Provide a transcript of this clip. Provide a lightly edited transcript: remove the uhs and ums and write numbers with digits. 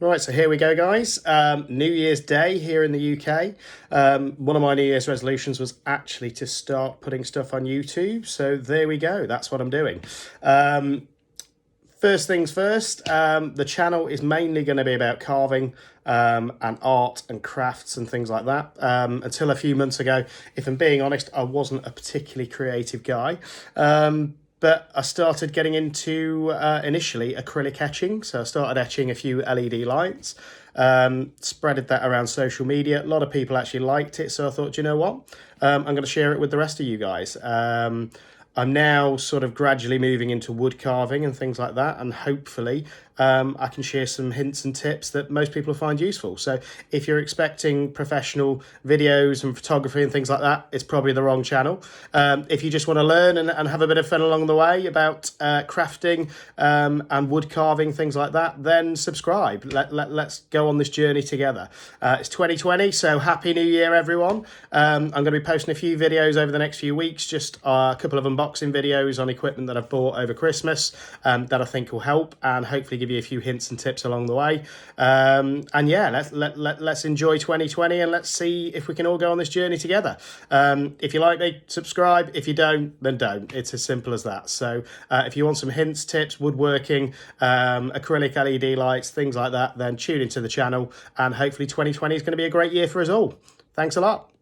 Right, so here we go, guys. New Year's Day here in the UK. One of my New Year's resolutions was actually to start putting stuff on YouTube. So there we go. That's what I'm doing. First things first, the channel is mainly going to be about carving and art and crafts and things like that. Until a few months ago, if I'm being honest, I wasn't a particularly creative guy. But I started getting into initially acrylic etching. So I started etching a few LED lights, spreaded that around social media. A lot of people actually liked it. So I thought, you know what? I'm going to share it with the rest of you guys. I'm now sort of gradually moving into wood carving and things like that. And hopefully I can share some hints and tips that most people find useful. So if you're expecting professional videos and photography and things like that, it's probably the wrong channel. If you just want to learn and have a bit of fun along the way about crafting and wood carving, things like that, then subscribe. Let's go on this journey together. It's 2020, so Happy New Year, everyone. I'm going to be posting a few videos over the next few weeks, just a couple of unboxing videos on equipment that I've bought over Christmas that I think will help and hopefully give you a few hints and tips along the way. And yeah, let's enjoy 2020 and let's see if we can all go on this journey together. If you like me, subscribe. If you don't, then don't. It's as simple as that. So if you want some hints, tips, woodworking, acrylic LED lights, things like that, then tune into the channel and hopefully 2020 is going to be a great year for us all. Thanks a lot.